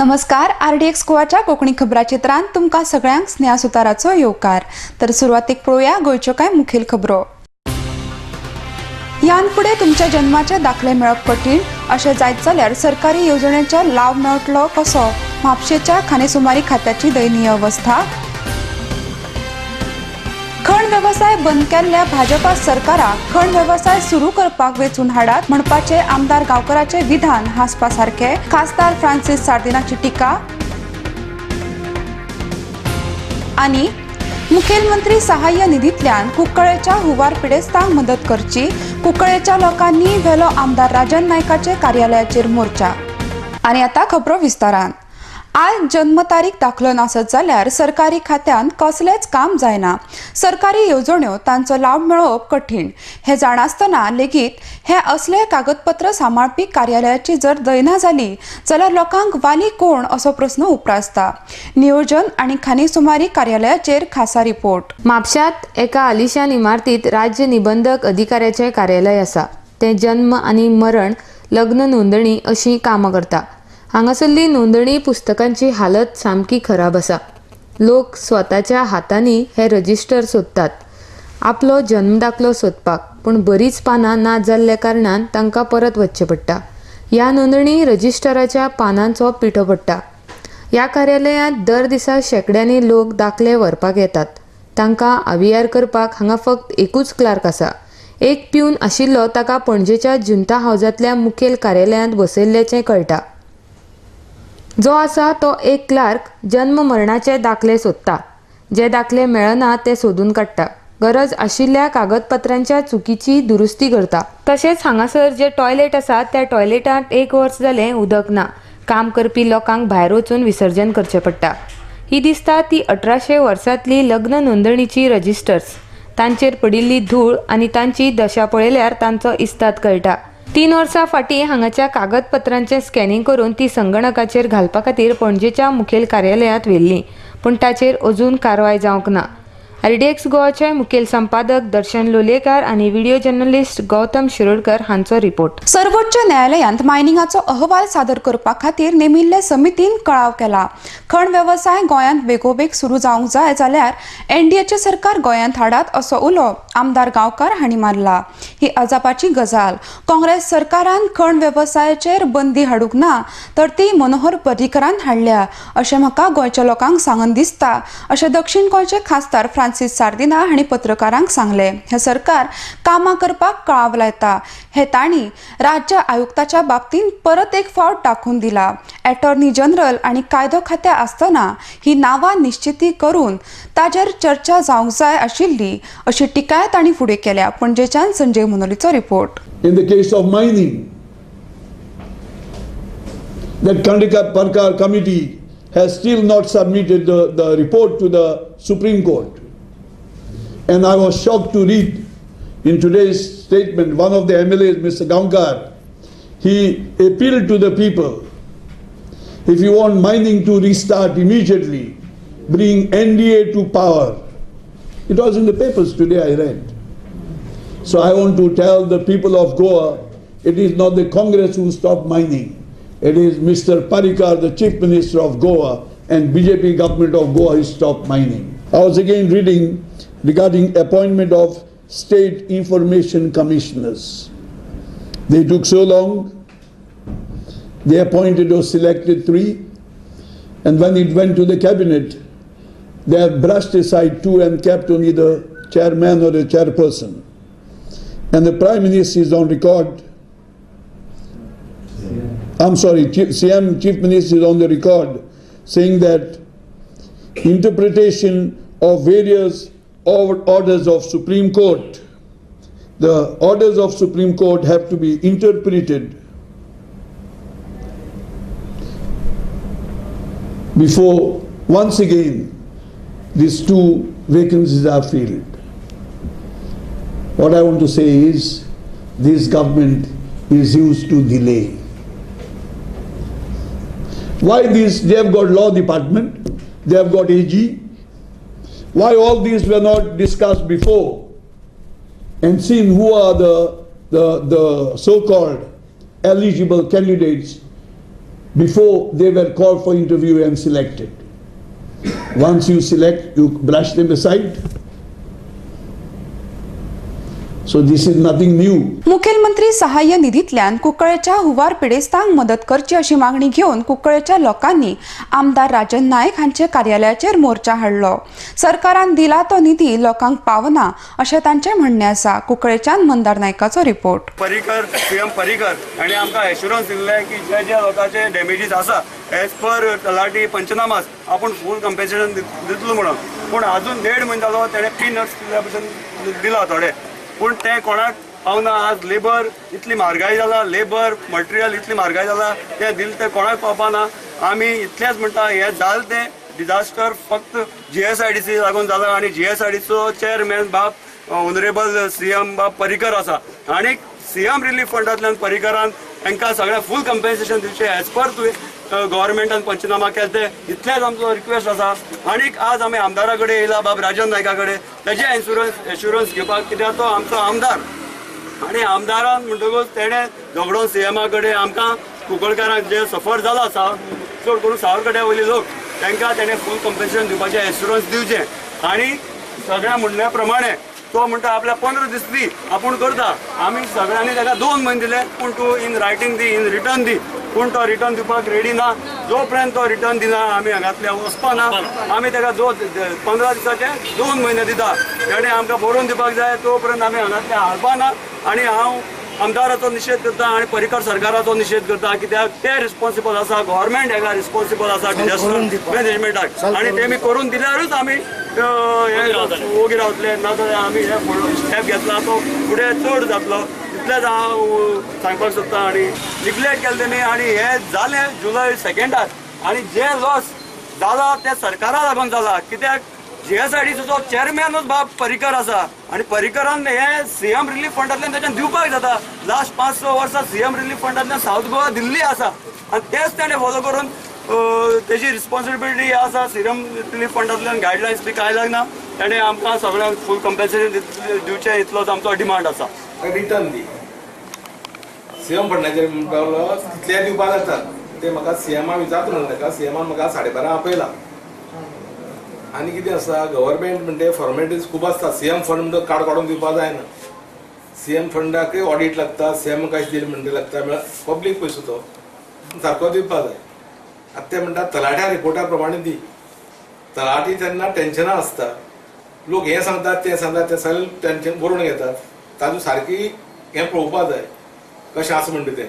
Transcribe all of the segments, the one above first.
नमस्कार. RDX गोवाच्या कोकणी खबरा चित्रांत तुमकां सगळ्यांक स्नेहा सुताराचो येवकार. तर सुरवातीक पळोवया गोंयच्यो कांय मुखेल खबरो. ह्यान फुडें तुमच्या जन्माचे दाखले मेळप कठीण अशें जायत जाल्यार सरकारी येवजणेचो लाव मेळटलो कसो? म्हापशेच्या खाणेसुमारी खात्याची दयनीय अवस्था. खण वेवसाय बंद केल्ल्या भाजपा सरकाराक खण वेवसाय सुरू करपाक वेचून हाडात म्हणपाचे आमदार गांवकराचे विधान हांसपासारखे. खासदार फ्रांसीस सार्दिनाची टिका. आनी मुखेलमंत्री सहाय्य निधींतल्यान कुंकळेच्या हुंवार पिडेस्तांक मदत करची. कुंकळेच्या लोकांनी व्हेलो आमदार राजन नायकाचे कार्यालयाचेर मोर्चा. आनी आतां खबरो विस्तारान. आज जन्म तारीख दाखलो नासत जाल्यार सरकारी खात्यान कसलेच काम जायना. सरकारी येवजण्यो तांचो लाव मेळोवप कठीण हे जाणासतना लेगीत हे असले कागदपत्र सांबाळपी कार्यालयाची जर दयना जाली जाल्यार लोकांक वाली कोण असो प्रस्न उप्रासता. नियोजन आनी खाणेसुमारी कार्यालयाचेर खासा रिपोर्ट. म्हापशांत एका आलिशान इमारतीत राज्य निबंधक अधिकाऱ्याचे कार्यालय आसा. ते जन्म आनी मरण, लग्न नोंदणी अशीं कामां करता. हांगासरली नोंदणी पुस्तकांची हालत सामकी खराब आसा. लोक स्वताच्या हातांनी हे रजिस्टर सोदतात आपलो जन्म दाखलो सोदपाक, पण बरीच पानां ना जाल्ल्या कारणान तांकां परत वचचें पडटा. ह्या नोंदणी रजिस्टराच्या पानांचो पिठो पडटा. ह्या कार्यालयांत दर दिसा शेकड्यांनी लोक दाखले व्हरपाक येतात. तांकां आवियार करपाक हांगा फक्त एकूच क्लार्क आसा. एक प्यून आशिल्लो ताका पणजेच्या जुंता हावजांतल्या मुखेल कार्यालयांत बसयल्ल्याचें कळटा. जो आसा तो एक क्लार्क जन्म मरणाचे दाखले सोदता. जे दाखले मेळना ते सोदून काडटा. गरज आशिल्ल्या कागदपत्रांच्या चुकीची दुरुस्ती करता. तशेंच हांगासर जे टॉयलेट आसा त्या टॉयलेटांत 1 वर्स जालें उदक ना. काम करपी लोकांक भायर वचून विसर्जन करचें पडटा. ही दिसता ती 1800 वर्सांतली लग्न नोंदणीची रजिस्टर्स. तांचेर पडिल्ली धूळ आनी तांची दशा पळयल्यार तांचो इस्ताद कळटा. 3 वर्सां फाटीं हांगाच्या कागदपत्रांचें स्कॅनिंग करून ती संगणकाचेर घालपा खातीर पणजेच्या मुखेल कार्यालयांत व्हेल्लीं, पूण ताचेर अजून कारवाय जावंक ना. RDX गोवाचे मुखेल संपादक दर्शन लोलयेकार आनी व्हिडिओ जर्नलिस्ट गौतम शिरोडकर हांचो रिपोर्ट. सर्वोच्च न्यायालयांत मायनिंगाचो अहवाल सादर करपा खातीर नेमिल्ले समितीन कळाव केला. खण वेवसाय गोंयांत बेगोबेग सुरू जावंक जाय जाल्यार NDAचे सरकार गोंयांत हाडात असो उलो आमदार गांवकार हांणी मारला. ही अजापाची गजाल. काँग्रेस सरकारान खण वेवसायाचेर बंदी हाडूंक ना तर ती मनोहर पर्रीकरान हाडल्या अशें म्हाका गोंयच्या लोकांक सांगन दिसता अशें दक्षिण गोंयचे खासदार फ्रांसीस सार्दिना हांणी पत्रकारांक सांगले. हे सरकार कामां करपाक कळाव लायता हे तांणी राज्य आयुक्ताच्या बाबतींत परत एक फावट दाखोवन दिला. अॅटॉर्नी जनरल आनी कायदो खात्या आसतना ही नांवां निश्चिती करून ताजेर चर्चा जावंक जाय आशिल्ली अशी टिकाय तांणी फुडें केल्या. पणजेच्यान संजय मुनोलीचो report. In the case of mining, that Khandika Parkar committee has still not submitted the report to the Supreme Court. And I was shocked to read in today's statement, one of the MLAs, Mr. Gaonkar, he appealed to the people. If you want mining to restart immediately, bring NDA to power. It was in the papers today, I read. So I want to tell the people of Goa, it is not the Congress who stopped mining. It is Mr. Parrikar, the Chief Minister of Goa, and BJP government of Goa who stopped mining. I was again reading regarding appointment of state information commissioners. They took so long. They appointed or selected 3, and when it went to the cabinet, they have brushed aside 2 and kept only the chairman or the chairperson. And the Prime Minister is on record. CM Chief Minister is on the record saying that interpretation of various orders of Supreme Court, the orders of Supreme Court have to be interpreted before once again these 2 vacancies are filled. What I want to say is this government is used to delay. Why this? They have got law department, they have got AG. Why all these were not discussed before and seen who are the so-called eligible candidates before they were called for interview and selected. Once you select, you brush them aside. So this is nothing new. मुखेलमंत्री सहाय्य निधीतल्यान कुंकळ्ळेच्या हुंवार पिडेस्तांक मदत करची अशी मागणी घेवन कुंकळ्ळेच्या लोकांनी आमदार राजन नायक हांचे कार्यालयाचेर मोर्चा हाडलो. सरकारान दिला तो निधी लोकांक पावना अशें तांचें म्हणणें आसा. कुंकळ्ळेच्यान मंदार नायकाचो रिपोर्ट. पर्रीकर सीएम पर्रीकर हांणी आमकां एश्युरन्स दिल्ले की जे जे लोकांचे डॅमेजीस आसा एज पर तलाटी पंचनामास आपूण फूल कंपेन्सेशन दितलो म्हणून. पूण आजून 1.5 म्हयनो जालो तेणें पीनट्स दिल्या भशेन दिला थोडे, पूण तें कोणाक पावना. आज लेबर इतली म्हारगाय जाला, लेबर मटेरियल इतली म्हारगाय जाला, तें दिल तें कोणाक पावपाना. आमी इतलेंच म्हणटा हें जालें तें डिजास्टर फक्त GSIDC लागून जाला आनी GSIDCचो चेअरमॅन बाब ऑनरेबल सीएम बाब पर्रीकर आसा. आनी सीएम रिलीफ फंडांतल्यान पर्रीकरान तांकां सगळ्यांक फूल कंपेन्सेशन दिवचें एज पर गव्हर्मेंटान पंचनामा केले ते इतलेच आमचो रिक्वेस्ट आसा. आनीक आज आमी आमदारा कडेन येयला बाब राजन नायका कडेन तेजे एश्युरन्स घेवपाक, कित्याक तो आमचो आमदार आनी आमदारान म्हणटकूच तेणें झगडून सीएमा कडेन आमकां कुंकळकारांक जे सफर जाला चड करून सावरकड्या वयले लोक तांकां तेणें फूल कंपेन्सेशन दिवपाचें एश्युरन्स दिवचें. आनी सगळ्या म्हणल्या प्रमाणे तो म्हणटा आपल्या 15 दीस दी आपूण करता. आमी सगळ्यांनी ताका 2 म्हयने दिले, पूण तूं इन रायटींग दी, इन रिटर्न दी, पूण तो रिटर्न दिवपाक रेडी ना. जो पर्यंत तो रिटर्न दिना आमी हांगांतल्या वचपाना. आमी ताका 15 दिसाचे 2 म्हयने दिता. तेणें आमकां बरोवन दिवपाक जाय तो पर्यंत आमी हांगांतल्या हालपाना. आनी हांव आमदाराचो निशेध करता आनी पर्रीकर सरकाराचो निशेध करता, कित्याक ते रिस्पॉन्सिबल आसा, गव्हर्मेंट हाका रिस्पॉन्सिबल आसा डिजास्टर मॅनेजमेंटाक. आनी तेमी करून दिल्यारूच आमी ओगी रावतले, नाजाल्यार आमी हे स्टेप घेतला तो फुडें चड जातलो. इतलेंच हांव सांगपाक सोदता. आनी निग्लेक्ट केलें तेमी आनी हें जालें जुलय 2 आनी जे लॉस जाला ते सरकारा लागून जाला. कित्याक GSIDCचो चेअरमॅनूच बाब पर्रीकर आसा आनी पर्रीकरान हे सीएम रिलीफ फंडांतल्यान ताच्यान दिवपाक जाता. लास्ट 5-6 वर्सां सीएम रिलीफ फंडांतल्यान सावथ गोवा दिल्ली आसा आनी तेच ताणें फॉलो करून तेजी रिस्पॉन्सिबिलिटी आसा. सीएम रिलीफ फंडांतल्यान गायडलायन्स बी कांय लागना. ताणें आमकां सगळ्यांक फूल कंपेन्सेशन दिवचें इतलोच आमचो डिमांड आसा. रिटर्न दी सीएम फंडाचेर पावलो तितले दिवपाक जाता. ते म्हाका सीएमा विचारता म्हणून ताका सीएमान म्हाका 12:30 आपयला. आनी कितें आसा गव्हर्मेंट म्हणजे फॉर्मेलिटीज खूब आसता. सीएम फंड कार्ड काडून दिवपाक जायना. सीएम फंडाकय ऑडिट लागता, सीएम कशें दिले म्हणटा लागता, म्हळ्यार पब्लीक पयसो तो सारको दिवपाक जाय. आतां ते म्हणटा तलाट्या रिपोर्टा प्रमाणे दी. तलाटी तेन्ना टेन्शनां आसता. लोक हें सांगतात तें सांगतात, ते सगळें टेन्शन बरोवन घेतात. तातूंत सारकी हें पळोवपाक जाय कशें आसा म्हणटा तें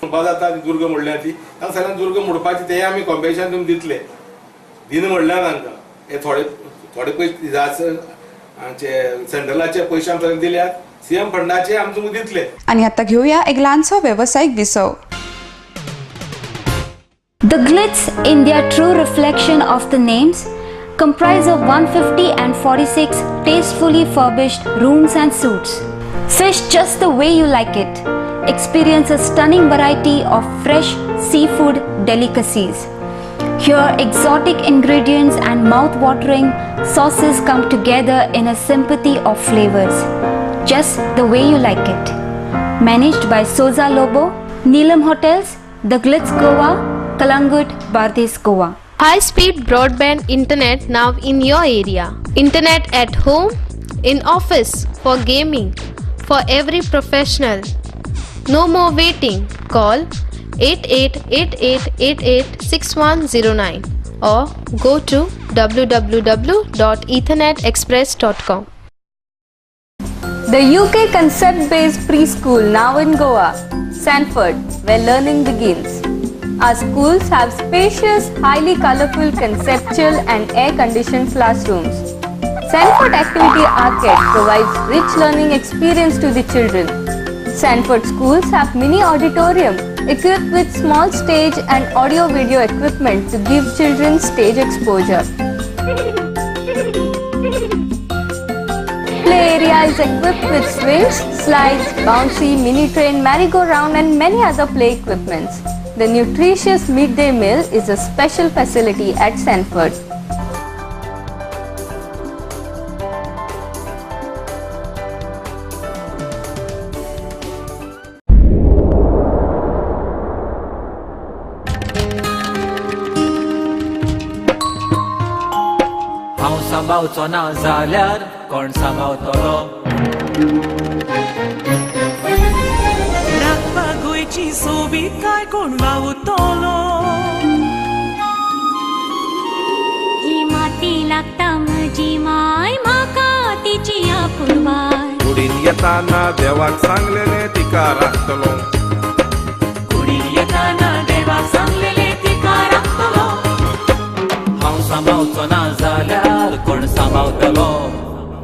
म्हणपाक जाता. दुर्ग मोडल्या ती तांकां सगळ्यांक दुर्ग मोडपाची तें आमी कॉम्पेन्सेशन तुमी दितले. दिन म्हणल्यार तांकां हे थोडे पयशे डिजास्टरचे सेंट्रलाचे पयशे आमकां दिल्यात, सीएम फंडाचे आमी तुमकां दितले. आणि आता घेऊया एक ल्हानसो व्यावसायिक विसव. The Glitz, India true reflection of the names, comprise of 150 and 46 tastefully furbished rooms and suites. Fish just the way you like it. Experience a stunning variety of fresh seafood delicacies. Here, exotic ingredients and mouth-watering sauces come together in a symphony of flavors, just the way you like it. Managed by Soza Lobo, Neelam Hotels, The Glitz Goa, Kalangut, Bardez, Goa. High-speed broadband internet now in your area. Internet at home, in office, for gaming, for every professional. No more waiting. Call 8888886109 or go to www.ethernetexpress.com. The UK concept-based preschool now in Goa, Sanford, where learning begins. Our schools have spacious, highly colorful, conceptual and air-conditioned classrooms. Sanford Activity Arcade provides rich learning experience to the children. Sanford schools have mini auditorium equipped with small stage and audio-video equipment to give children stage exposure. Play area is equipped with swings, slides, bouncy, mini train, merry-go-round and many other play equipments. The nutritious midday meal is a special facility at Sanford. सांबाळचो ना जाल्यार कोण सांबाळतलो. राखपाक गोंयची सोबीत काय कोण वावुरतलो. ही माती लागता म्हजी माय म्हाका तिची आपुरबाय. कुडीन येताना देवाक सांगलेले तिका राखतलो. कुडीन येताना देवाक सांगलेले तिका राखतलो. हांव सांबाळचो ना जाल्यार कोण सांबाळतलो.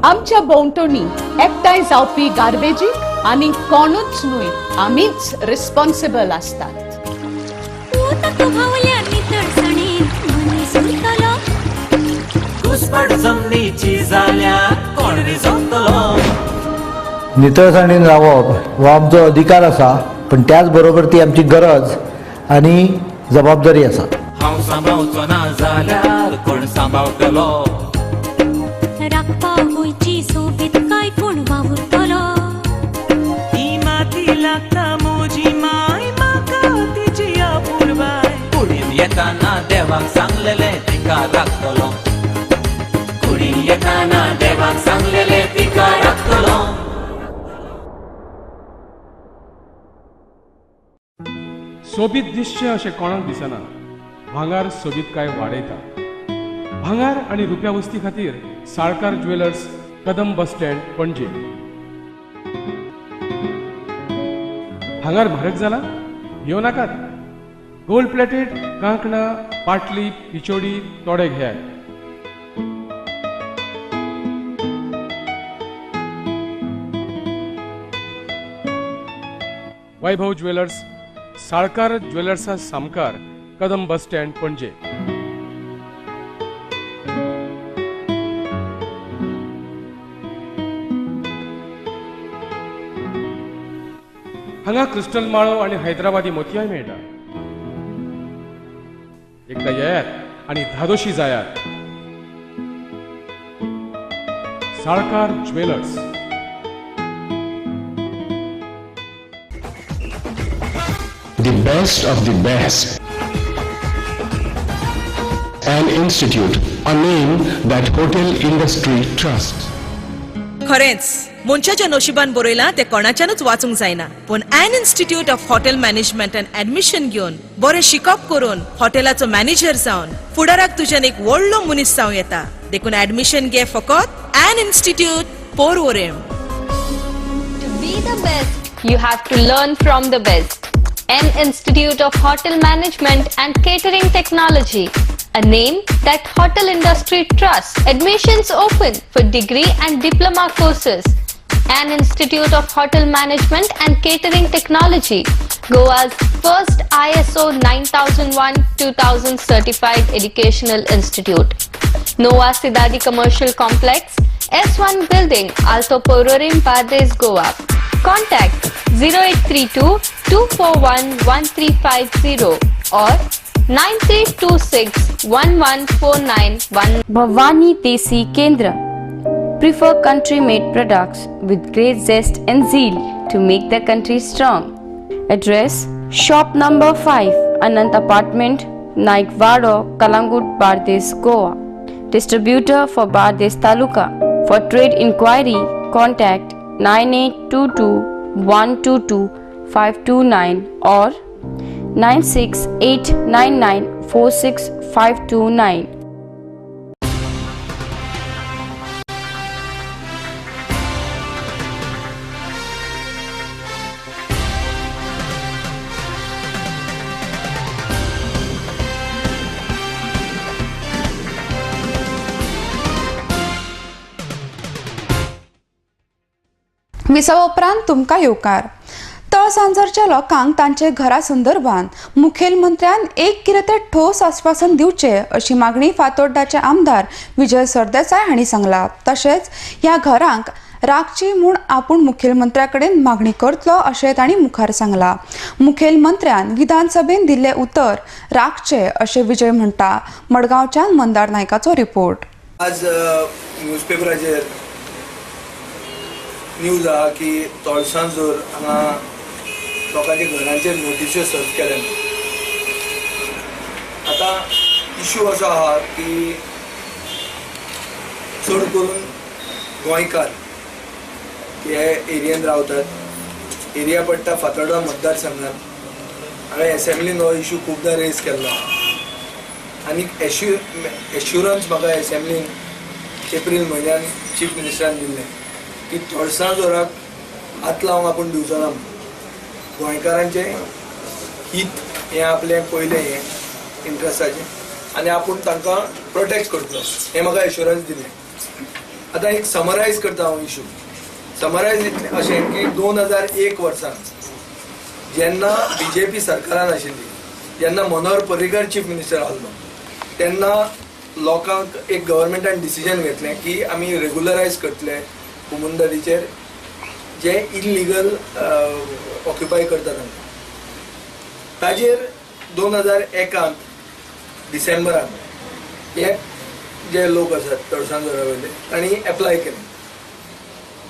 आमच्या भोंवतणी एकठांय जावपी गार्बेजीक आनी कोणूच न्हय आमीच रिस्पॉन्सिबल आसतात. उदक व्हांवल्या नितळसाणेन मनीस उरतलो. घुसपट जमनीची जाल्यार कोण रिजवतलो. नितळसाणीन रावप हो आमचो अधिकार आसा, पण त्याच बरोबर ती आमची गरज आनी जबाबदारी आसा. हांव सांबाळचो ना जाल्यार कोण सांबाळतलो. राखपाक गोंयची सोबीत काय कोण वावुरतलो. ही माती लागता म्हजी माय म्हाका तिची आपुरबाय. कुडीन येताना देवाक सांगलेले तिका राखतलो. कुडीन येताना देवाक सांगलेले तिका राखतलो. सोबीत दिसचें अशें कोणाक दिसना. भांगार सोबीतकाय वाडयता. भांगार आनी रुप्या वस्ती खातीर Salkar jewellers, Kadam bus stand, पणजे. भांगार म्हारग जाला? घेवं नाकात. गोल्ड प्लेटेड कांकणां, पाटली, पिचोडी तोडे घेयात. वैभव ज्वेलर्स, साळकार ज्वेलर्सा सामकार, कदम बस स्टँड, पणजे. हांगा क्रिस्टल माळो आनी हैदराबादी मोतयाय मेळटा. एकदा येयात आनी धादोशी जायात. Salkar jewellers. The best of the best. An institute, a name that hotel industry trusts. खरेंच मनशाच्या नशिबान बरयलां ते कोणाच्यानूच वाचूंक जायना. पूण an institute of hotel management and admission घेवन बरें शिकप करून हॉटेलाचो मॅनेजर जावन फुडाराक तुज्यान एक व्हडलो मनीस जावं येता. देखून ऍडमिशन घे फकत an institute Porvorim. To be the best, you have to learn from the best. An Institute of Hotel Management and Catering Technology, a name that hotel industry trusts. Admissions open for degree and diploma courses. An Institute of Hotel Management and Catering Technology, Goa's first ISO 9001-2000 certified educational institute. Nova Sidadi Commercial Complex, S1 Building, Alto Pororim, Pardes, Goa. Contact 0832 241 1350 or 9326 11491. Bhavani Desi Kendra. Prefer country-made products with great zest and zeal to make the country strong. Address: Shop number 5, Anant Apartment, Naikvado, Kalangut, Bardes, Goa. Distributor for Bardes Taluka. For trade inquiry, contact 9822 122 529 or 96899 46529. विसावा उपरांत तुमकां येवकार. तळसांजरच्या लोकांक तांचे घरा संदर्भात मुखेलमंत्र्यान एक कितें तें ठोस आश्वासन दिवचे अशी मागणी फातोड्डाचे आमदार विजय सरदेसाय हांणी सांगला. तशेंच ह्या घरांक राखची म्हूण आपूण मुखेलमंत्र्या कडेन मागणी करतलो अशें तांणी मुखार सांगला. मुखेलमंत्र्यान विधानसभेन दिल्लें उतर राखचे अशें विजय म्हणटा. मडगांवच्यान मंदार नायकाचो रिपोर्ट. आज न्यूजपेपराचेर न्यूज आहा की तळसांजर हांगा लोकांच्या घरांचेर नोटिश्यो सर्व केल्या. आता इश्यू असो आहा की चड करून गोंयकार हे एरियेन रावतात. एरिया पडटा फातोर्डा मतदारसंघात. हांवें एसेंब्लीन हो इशू खूबदां रेज केल्लो आनी एश्युरन्स म्हाका एसेंब्लीन एप्रील म्हयन्यान चीफ मिनिस्टरान दिल्लें की तोळसांजोराक हात लावंक आपूण दिवचो ना. गोंयकारांचें हित हें आपलें पयलें हें इंट्रस्टाचें आनी आपूण तांकां प्रोटेक्ट करतलो हें म्हाका एश्युरन्स दिलें. आतां एक समरायज करता हांव इशू. समरायज अशें की 2001 वर्सा जेन्ना BJP सरकारान आशिल्ली, जेन्ना मनोहर पर्रीकर चीफ मिनिस्टर आसलो, तेन्ना लोकांक एक गव्हर्मेंटान डिसिजन घेतलें की आमी रेगुलरायज करतले कुमुंदरीचेर जे इल्लिगल ऑक्युपाय करता तांकां. ताजेर 2001 डिसेंबरान हे जे लोक आसात तळसांजोरा वयले तांणी एप्लाय केलें.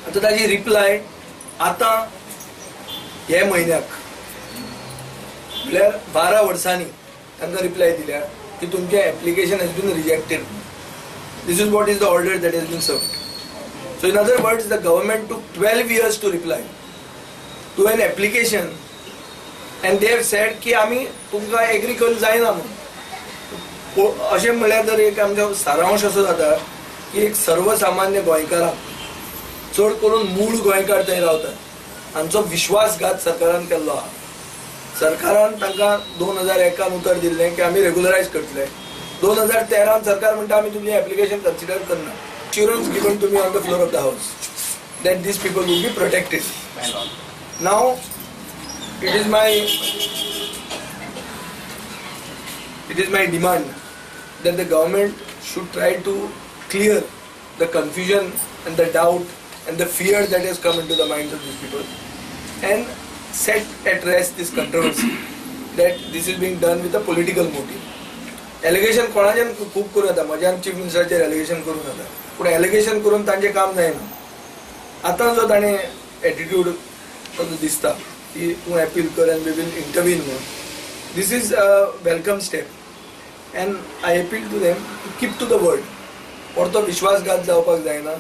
आतां ताजी रिप्लाय आतां हे म्हयन्याक म्हळ्यार 12 वर्सांनी तांकां रिप्लाय दिल्या की तुमचें application has been rejected. This is what is the order that has been served. So in other words, the government took 12 years to reply to an application and they have said की आमी तुमकां agree करून जायना म्हणून. अशें म्हळ्यार तर एक आमचो सारांश असो जाता की एक सर्वसामान्य गोंयकाराक चड करून मूळ गोंयकार थंय रावतात हांचो विश्वासघात सरकारान केल्लो आहा. सरकारान तांकां 2001 उतर दिल्लें की आमी रेगुलरायज करतले. 2013 सरकार म्हणटा आमी तुमचें एप्लिकेशन कन्सिडर करना. Assurance given to me on the floor of the house that these people will be protected. Now, it is my demand that the government should try to clear the confusion and the doubt and the fear that has come into the minds of these people and set at rest this controversy that this is being done with a political motive. Allegation कोणाच्यान खूब करून येता. म्हज्यान chief मिनिस्टराचेर allegation करून येता पूण allegation करून तांचें काम जायना. आतां जो ताणें एटिट्यूड दिसता की तूं अपील कर एंड वी विल इंटरवीन म्हणून, this is a welcome step and I appeal to them to keep to the word. परतो विश्वासघात जावपाक जायना.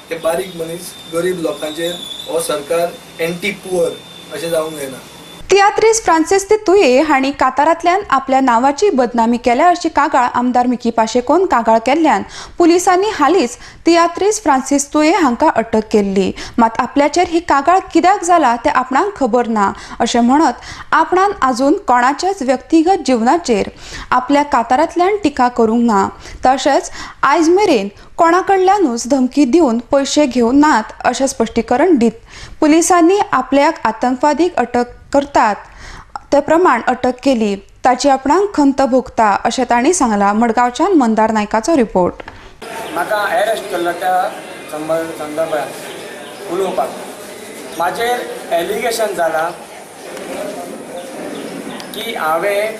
ते बारीक मनीस गरीब लोकांचेर हो सरकार एंटी पुअर अशें जावंक जायना. तियात्रीस फ्रांसीस तुये हांणी कातारांतल्यान आपल्या नांवाची बदनामी केल्या अशी कागाळ आमदार मिकी पाशेकोन कागाळ केल्ल्यान पुलिसांनी हालींच तियात्रीस फ्रांसीस तुये हांकां अटक केल्ली. मात आपल्याचेर ही कागाळ कित्याक जाला तें आपणाक खबर ना अशें म्हणत आपणान आजून कोणाच्याच व्यक्तिगत जिवनाचेर आपल्या कातारांतल्यान टिका करूंक ना. तशेंच आयज मेरेन कोणा कडल्यानूच धमकी दिवन पयशे घेवं नात अशें स्पश्टीकरण दीत पुलिसांनी आपल्याक आतंकवादीक अटक करतात ते प्रमाण अटक केली ताची आपणाक खंत भोगता अशें तांणी सांगलां. मडगांवच्यान मंदार नायकाचो रिपोर्ट. म्हाका अरेस्ट केल्लो त्या संदर्भांत उलोवपाक म्हाजेर एलिगेशन जालां की हांवें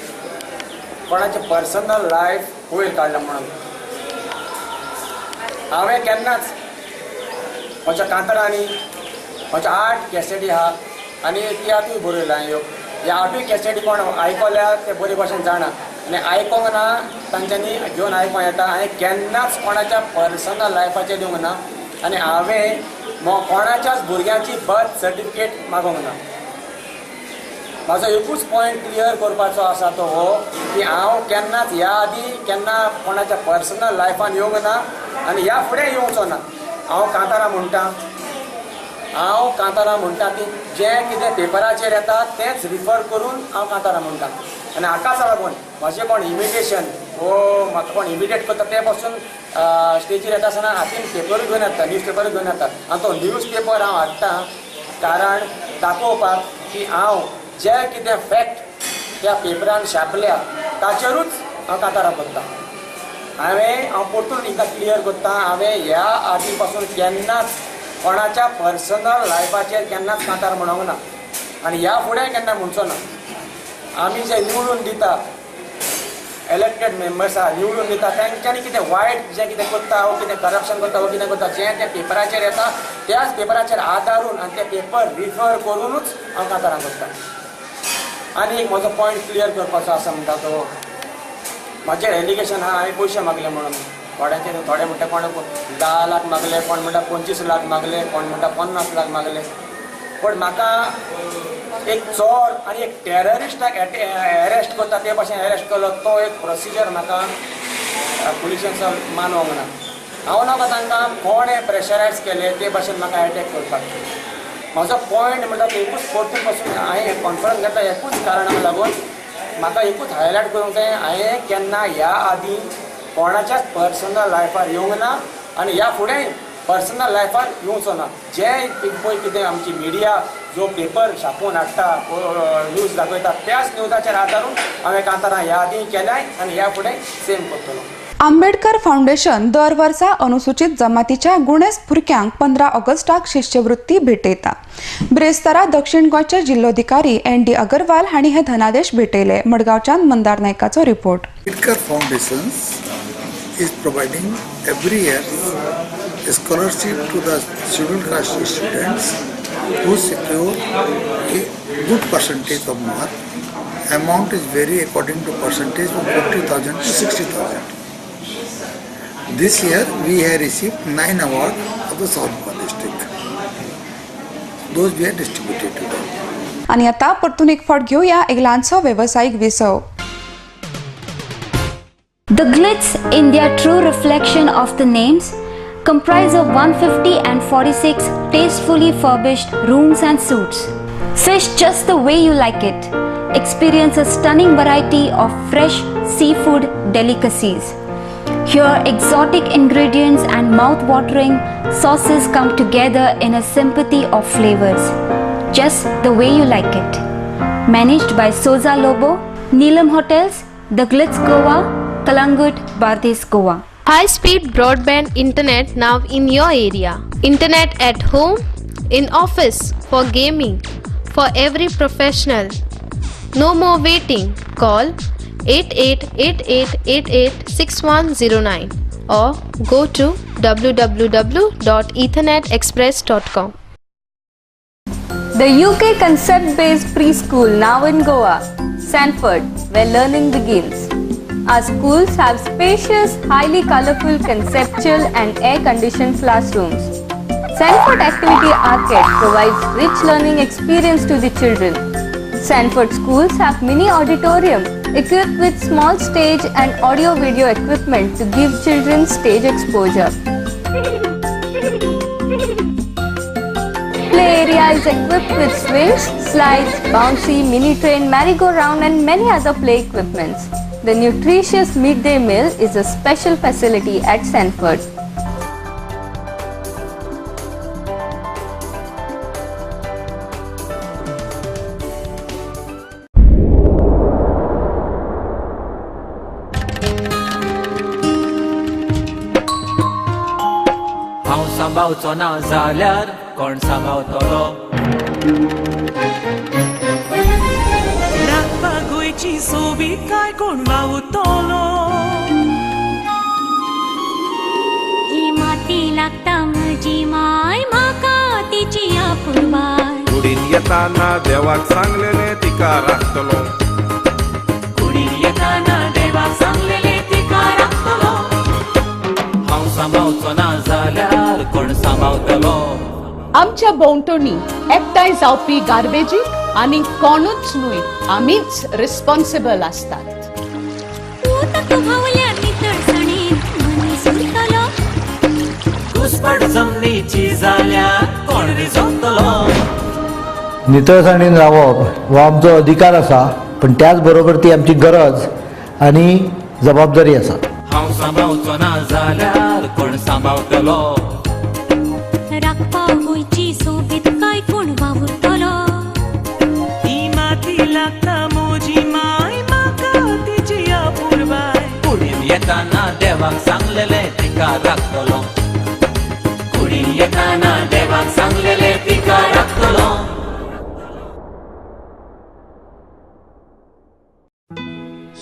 कोणाचें पर्सनल लायफ वयर काडलां म्हणून. हांवें केन्नाच म्हज्या कांतरांनी म्हज्या 8 कॅसेटी आहा आनी तियातूय बरयला. ह्या 8 कॅसेटी कोण आयकल्या ते बरे भशेन जाणा आनी आयकोंक ना तांच्यांनी घेवन आयकोंक येता. हांवें केन्नाच कोणाच्या पर्सनल लायफाचेर दिवंक ना आनी हांवें कोणाच्याच भुरग्यांची बर्थ सर्टिफिकेट मागोवंक ना. म्हाजो एकूच पॉयंट क्लियर करपाचो आसा तो हो की हांव केन्नाच ह्या आदी केन्ना कोणाच्या पर्सनल लायफान येवंक ना आनी ह्या फुडें येवचो ना. हांव कांतारां म्हणटा की जें कितें पेपराचेर येता तेंच रिफर करून हांव कांतारां म्हणटा. आनी हाकाच लागून म्हजें कोण इमिटेशन म्हाका कोण इमिटेट करता ते पासून स्टेजीर येता आसतना हातीन पेपरूय घेवन येता, न्यूज पेपरूय घेवन येता आनी तो न्यूज पेपर हांव हाडटा कारण दाखोवपाक की हांव जे कितें फॅक्ट त्या पेपरान छापल्या ताचेरूच हांव कांतारां करता. हांव परतून हिका क्लियर करता हांवें ह्या आदी पासून केन्नाच कोणाच्या पर्सनल लायफाचेर केन्नाच कांतार म्हणूंक ना आनी ह्या फुडें केन्ना म्हणचो ना. आमी जे निवडून दिता इलेक्टेड मेंबर्स आहा निवडून दिता तांच्यांनी कितें वायट जें कितें करता वो कितें करप्शन करता वो कितें करता जें त्या पेपराचेर येता त्याच पेपराचेर आदारून आनी ते पेपर रिफर करूनच हांव कांतारां करता. आनी एक म्हजो पॉयंट क्लियर करपाचो आसा म्हणटा तो म्हाजेर एलिगेशन आहा हांवें पयशे मागले म्हणून. थोडे म्हणटा कोण 10 लाख मागले, कोण म्हणटा 25 लाख मागले, कोण म्हणटा 50 लाख मागले. पण म्हाका एक चोर आनी एक टेररिस्टाक अरेस्ट करता ते भाशेन अरेस्ट केलो तो एक प्रोसिजर म्हाका पुलिसांचो मानवंक ना. हांव नाका तांकां कोणे प्रेशरायज केले ते भाशेन म्हाका अटॅक करपाक. म्हाजो पॉयंट म्हणटा तो एकूच फोर्तून पासून हांवें कॉन्फरन्स घेतला एकूच कारणाक लागून म्हाका एकूच हायलायट करूंक जाय हांवें केन्ना ह्या आदीं कोणाच्याच पर्सनल लायफार येवंक ना आनी ह्या फुडें पर्सनल लायफार येवचो ना. जे पळय कितें आमची मिडिया जो पेपर छापून हाडटा न्यूज दाखयता त्याच न्यूजाचेर आदारून हांवें कांतारां ह्या आदीं केल्याय आनी ह्या फुडें सेम करतलो. आंबेडकर फाउंडेशन दर वर्सा अनुसूचित जमातीच्या गुणेस भुरग्यांक 15 ऑगस्टाक शिश्यवृत्ती भेटयता. ब्रेस्तारा दक्षिण गोंयचे जिल्लोधिकारी ND अगरवाल हांणी हे धनादेश भेटयले. मडगांवच्यान मंदार नायकाचो report. Ambedkar Foundation is providing every year a scholarship to the scheduled caste students who secure a good percentage of mark. Amount is vary according to percentage from 40,000 to 60,000. This year we have received 9 awards of the South Goa district. Those we are distributed to them. आणि आता परतून एक फावट घेऊया एक ल्हानसो वेवसायिक विसव. The Glitz India True Reflection of the Names comprise of 150 and 46 tastefully furbished rooms and suites. Fish just the way you like it. Experience a stunning variety of fresh seafood delicacies. Here, exotic ingredients and mouth-watering sauces come together in a symphony of flavors, just the way you like it. Managed by Soza Lobo, Neelam Hotels, The Glitz Goa, Kalangut, Bardez Goa. High-speed broadband internet now in your area. Internet at home, in office, for gaming, for every professional. No more waiting. Call 8888886109 or go to www.ethernetexpress.com. The UK concept-based preschool now in Goa, Sanford, where learning begins. Our schools have spacious, highly colorful, conceptual and air-conditioned classrooms. Sanford Activity Arcade provides rich learning experience to the children. Sanford schools have mini auditorium equipped with small stage and audio-video equipment to give children stage exposure. Play area is equipped with swings, slides, bouncy, mini train, merry-go-round and many other play equipments. The nutritious midday meal is a special facility at Sanford. हांव सांबाळचो ना जाल्यार कोण सांबाळतलो. राखपाक गोंयची सोबीत काय कोण वावुरतलो. ही माती लागता म्हजी माय म्हाका तिची आपुरबाय. कुडीन येताना देवाक सांगलेले तिका राखतलो. कुडीन येताना देवाक सांगलेले तिका राखतलो. हांव सांबाळचो ना जाल्यार कोण सांबाळतलो. आमच्या भोंवतणी एकठांय जावपी गार्बेजीक आनी कोणूच न्हय आमीच रिस्पॉन्सिबल असतात. उदक व्हांवल्या नितळसाणेन मनीस उरतलो. घुसपट जमनीची जाल्यार कोण रिजवतलो. नितळसाणीन रावप हो आमचो अधिकार आसा, पण त्याच बरोबर ती आमची गरज आनी जबाबदारी आसा. हांव सांबाळचो ना जाल्यार कोण सांबाळतलो. राखपा गोंयची सोबीत काय कोण वावुरतलो. ही माती लागता म्हजी माय म्हाका तिची आपुरबाय. कुडीन येताना देवाक सांगलेले तिका राखतलो. कुडीन येताना देवाक सांगलेले तिका राखतलो.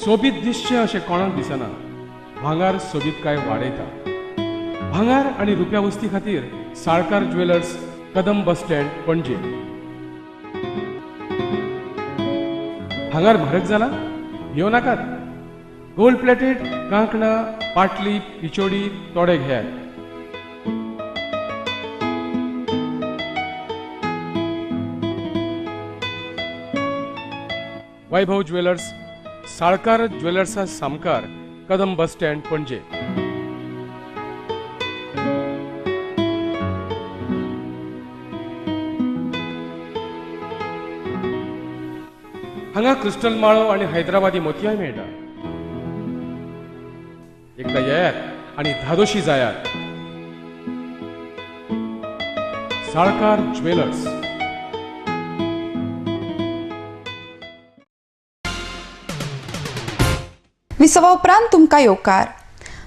सोबीत दिसचें अशें कोणाक दिसना. भांगार सोबीत काय वाडयता. भांगार आनी रुप्या वस्ती खातीर Salkar jewellers, Kadam bus stand, पणजे. भांगार म्हारग जाला? येवं नाकात. गोल्ड प्लेटेड कांकणां पाटली पिचोडी तोडे घेयात. वैभव ज्वेलर्स, साळकार ज्वेलर्सा सामकार, कदम बस स्टँड, पणजे. हांगा क्रिस्टल माळो आणि हैदराबादी मोतयाय मेळटा. एकदा येयात आणि धादोशी जायात. साळकार ज्वेलर्स. विसवा उपरांत तुमकां येवकार.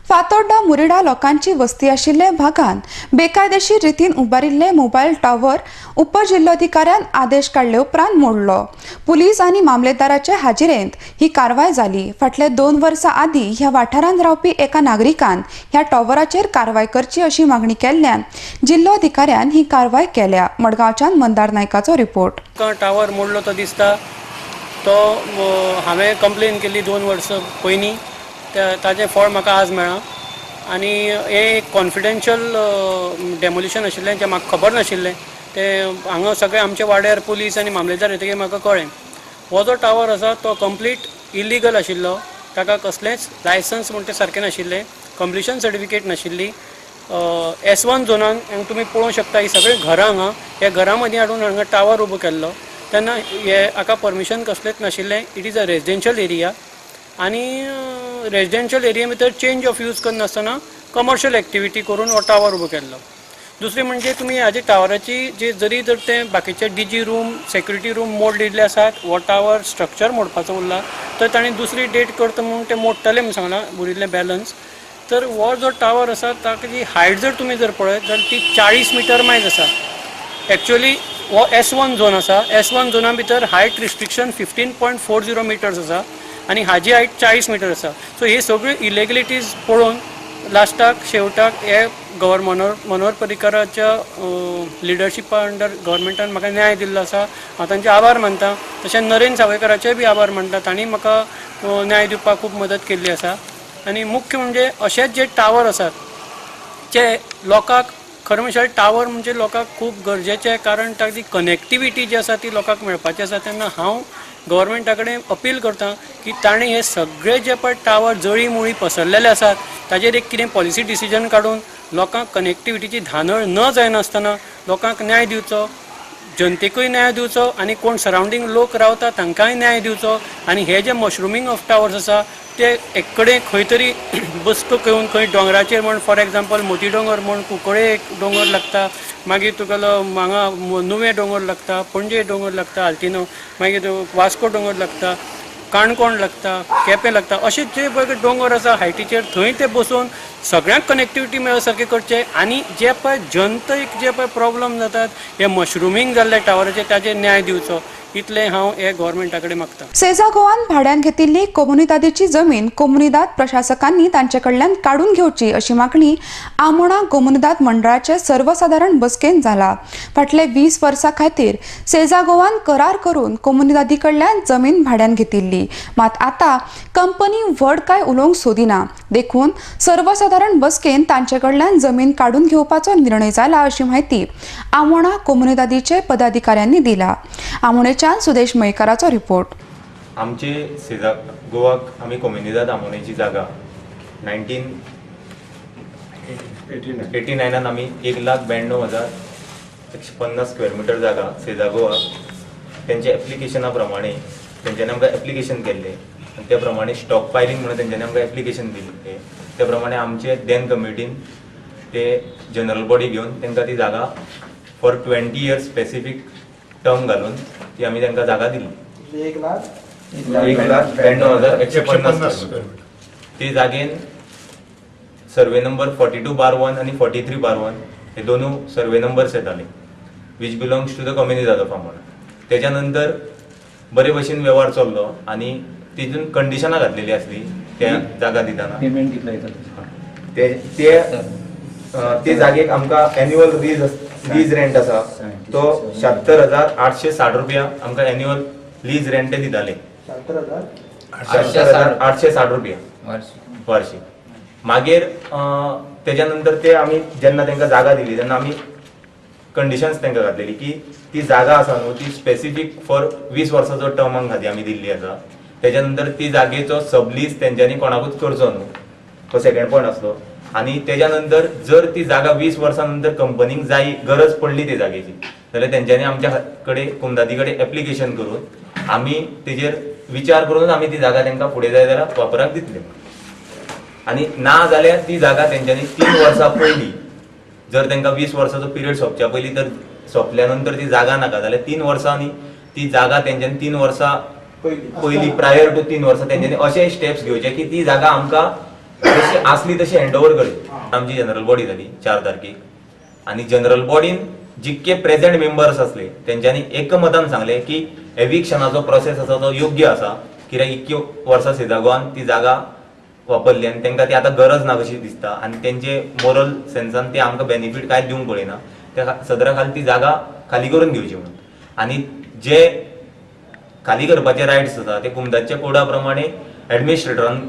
फातोड्डा मुरिडा लोकांची वस्ती आशिल्ले भागांत बेकायदेशीर रितीन उबारिल्ले मोबायल टावर उपजिल्लोधिकाऱ्यान आदेश काडले उपरांत मोडलो. पुलीस आनी मामलेदाराचे हाजिरेंत ही कारवाय जाली. फाटले 2 वर्सां आदीं ह्या वाठारांत रावपी एका नागरिकान ह्या टावराचेर कारवाय करची अशी मागणी केल्ल्यान जिल्लोधिकाऱ्यान ही कारवाय केल्या. मडगांवच्यान मंदार नायकाचो रिपोर्ट. टावर मोडलो तो दिसता. तो हांवें कंप्लेन केली 2 वर्सां पयलीं. ताजें फळ म्हाका आज मेळ्ळां. आनी हे एक कॉन्फिडेन्शियल डेमोलिशन आशिल्लें जें म्हाका खबर नाशिल्लें. तें हांगा सगळे आमचे वाड्यार पुलीस आनी मामलेदार येतकीर म्हाका कळ्ळें. हो जो टावर आसा तो कंप्लीट इलिगल आशिल्लो. ताका कसलेंच लायसन्स म्हणटा तें सारकें नाशिल्लें. कंप्लिशन सर्टिफिकेट नाशिल्ली. S1 झोनान तुमी पळोवंक शकता ही सगळीं घरां हांगा. ह्या घरां मदीं हाडून हांगा टावर उबो केल्लो. तेन्ना हाका परमिशन कसलेंच नाशिल्लें. It is a residential area. आनी रेजिडेन्शियल एरिया भितर चेंज ऑफ यूज करनासतना कमर्शियल एक्टिविटी करून हो टावर उबो केल्लो. दुसरें म्हणजे तुमी हाजे टावराची जे जरी जर ते बाकीचे DG रूम सेक्युरिटी रूम मोड दिल्ले आसात, हो टावर स्ट्रक्चर मोडपाचो उरला तर ताणें दुसरी डेट करता म्हणून ते मोडटले म्हणून सांगलां उरिल्लें बॅलन्स. तर हो जो टावर आसा ताची हायट जर तुमी जर पळयत जाल्यार ती 40 मीटर मायज आसा. एक्चुअली हो S1 झोन आसा. S1 झोना भितर हायट रिस्ट्रिक्शन 15.40 मिटर्स आसा आनी हाजी हायट 40 मिटर आसा. सो ही सगळी इलेगलिटीज पळोवन लास्टाक शेवटाक हे मनोहर पर्रीकाराच्या लिडरशिपा अंडर गव्हर्मेंटान म्हाका न्याय दिल्लो आसा. हांव तांचे आभार मानता. तशेंच नरेन सावयकाराचे बी आभार मानता. तांणी म्हाका न्याय दिवपाक खूब मदत केल्ली आसा. आनी मुख्य म्हणजे अशेच जे टावर आसात जे लोकांक खरें म्हणजे टावर म्हणजे लोकांक खूब गरजेचें. कारण ताची कनेक्टिविटी जी आसा ती लोकांक मेळपाची आसा. तेन्ना हांव गव्हर्मेंटा कडेन अपील करता की ताणें हे सगळे जे पळय टावर जळी मुळी पसरलेले आसात ताजेर एक कितें पॉलिसी डिसिजन काडून लोकांक कनेक्टिविटीची धानळ न जायनासतना लोकांक न्याय दिवचो. जनतेकूय न्याय दिवचो आनी कोण सरावंडींग लोक रावता तांकांय न्याय दिवचो. आनी हे जे मशरुमींग ऑफ टावर्स आसा ते एक कडेन खंय तरी बसको घेवन खंय दोंगराचेर म्हण फॉर एग्जाम्पल मोती दोंगर म्हण कुंकळे एक दोंगर लागता. मागीर तुगेलो हांगा नुवें दोंगर लागता, पणजे दोंगर लागता, आल्तिनो, मागीर वास्को दोंगर लागता, काणकोण लागता, केपें लागता. अशे जे पळय दोंगर आसा हायटीचेर थंय ते बसून सगळ्यांक कनेक्टिविटी मेळो सारकें करचें. आनी जे पळय जनतेक जे पळय प्रॉब्लम जातात हे मशरुमींग जाल्ले टावराचे ताजेर न्याय दिवचो. इतलें हांव हे गव्हर्मेंटा कडेन मागता. सेजा गोवान भाड्यान घेतिल्ली कोमुनिदादीची जमीन कोमुनिदाद प्रशासकांनी तांचे कडल्यान काडून घेवची अशी मागणी आमोणा कोमुनिदाद मंडळाचे सर्वसाधारण बसकेन जाला. फाटले 20 वर्सां खातीर सेजा गोवान करार करून कोमुनिदादी कडल्यान जमीन भाड्यान घेतिल्ली. मात आतां कंपनी व्हड काय उलोवंक सोदिना. देखून सर्वसाधारण बसकेन तांचे कडल्यान जमीन काडून घेवपाचो निर्णय जाला अशी माहिती आमोणा कोमुनिदादीचे पदाधिकाऱ्यांनी दिला. आमोणेच्या सुदेश मयेकाराचो रिपोर्ट. आमचे सेजा गोवाक आमी कोमुनिदाद आमोणेची जागा 1989 आमी 1,92,150 स्क्वेअर मिटर जागा सेजा गोवाक तेंच्या एप्लिकेशना प्रमाणे तेंच्यांनी आमकां एप्लिकेशन केल्लें आनी त्या प्रमाणे स्टॉक फायलिंग म्हणून तेंच्यांनी आमकां एप्लिकेशन दिल्लें. त्या प्रमाणे आमचे देन कमिटीन ते जनरल बॉडी घेवन तांकां ती जागा फॉर 20 इयर्स स्पेसिफीक टर्म घालून ती आमी तांकां जागा दिली. 1,92,150 ते जागेन सर्वे नंबर 42/1 आनी 43/1 हे दोनूय सर्वे नंबर्स येताले which belongs to the community of Amona. तेच्या नंतर बरे भशेन वेव्हार चल्लो आनी तितून कंडिशनां घातलेली आसली त्या जागा दिताना. पेमेंट कितलो येता ते जागेक आमकां एन्युअल लीज रेंट आसा तो 76,860 रुपया आमकां एन्युअल लीज रेंट दिताले. 860 रुपया वर्षी. मागीर तेज्या नंतर ते आमी जेन्ना तांकां जागा दिली तेन्ना आमी कंडिशन्स तांकां घातलेली की ती जागा आसा न्हू ती स्पेसिफीक फॉर 20 वर्सांचो टर्माक खातीर आमी दिल्ली आसा. तेज्या नंतर ती जागेचो सबलीज तेंच्यांनी कोणाकूच करचो न्हू, तो सेकंड पॉयंट आसलो. आनी तेज्या नंतर जर ती जागा 20 वर्सां नंतर कंपनीक जाय गरज पडली ते जागेची जाल्यार तेंच्यांनी आमच्या कडेन कुमदाती कडेन एप्लिकेशन करून आमी तेजेर विचार करून आमी ती जागा तांकां फुडें जाय जाल्यार वापराक दितले. आनी ना जाल्यार ती जागा तेंच्यांनी 3 वर्सां पयलीं जर तांकां 20 वर्साचो पिरियड सोंपच्या पयलीं तर सोंपल्या नंतर ती जागा नाका जाल्यार 3 वर्सांनी ती जागा तेंच्यांनी 3 वर्सां पयलीं प्रायर टू 3 वर्सां तेंच्यांनी अशे स्टेप्स घेवचे की ती जागा आमकां जशी आसली तशी हँडओवर करची. आमची जनरल बॉडी जाली 4 तारखेक आनी जनरल बॉडीन जितके प्रेझेंट मेंबर्स असले तेंच्यांनी एकमतान सांगले की एविक्शनाचो प्रोसेस आसा तो योग्य आसा कित्याक इतक्यो वर्सां सिदागोवान ती जागा वापरली आनी तांकां ती आतां गरज ना कशी दिसता आनी तेंचे मोरल सेन्सान ते आमकां बेनिफीट कांयच दिवंक पळयना. त्या सदरा खाली ती जागा खाली करून दिवची म्हणून. आनी जे खाली करपाचे रायट्स आसा ते कुमदाच्या कोडा प्रमाणे एडमिनिस्ट्रेटरान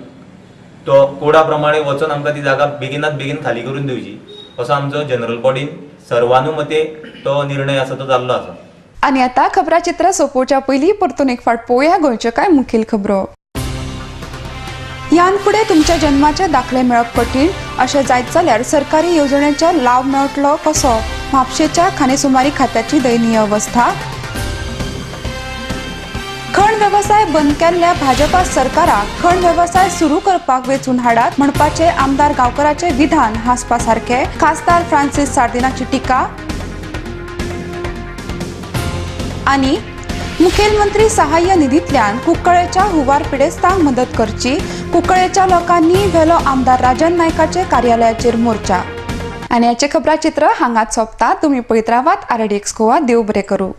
तो कोडा प्रमाणे वचून आमकां ती जागा बेगिनात बेगीन खाली करून दिवची असो आमचो जनरल बॉडीन सर्वानुमते तो निर्णय आसा तो जाल्लो आसा. आनी आतां खबराचित्र सोंपोवच्या पयलीं परतून एक फावट पळोवया गोंयच्यो कांय मुखेल खबरो. ह्यान फुडें तुमच्या जन्माचे दाखले मेळप कठीण अशें जायत जाल्यार सरकारी येवजणेचो लाव मेळटलो कसो? म्हापशेच्या खाणेसुमारी खात्याची दयनीय अवस्था. खण वेवसाय बंद केल्ल्या भाजपा सरकाराक खण वेवसाय सुरू करपाक वेचून हाडात म्हणपाचे आमदार गांवकराचे विधान हांसपासारखे. खासदार फ्रांसीस सार्दिनाची टिका. आनी मुखेलमंत्री सहाय्य निधींतल्यान कुंकळ्ळेच्या हुंवार पिडेस्तांक मदत करची. कुंकळ्ळेच्या लोकांनी व्हेलो आमदार राजन नायकाचे कार्यालयाचेर मोर्चा. आनी हेचे खबराचित्र हांगाच सोंपता. तुमी पळयत रावात RDX गोवा. देव बरें करूं.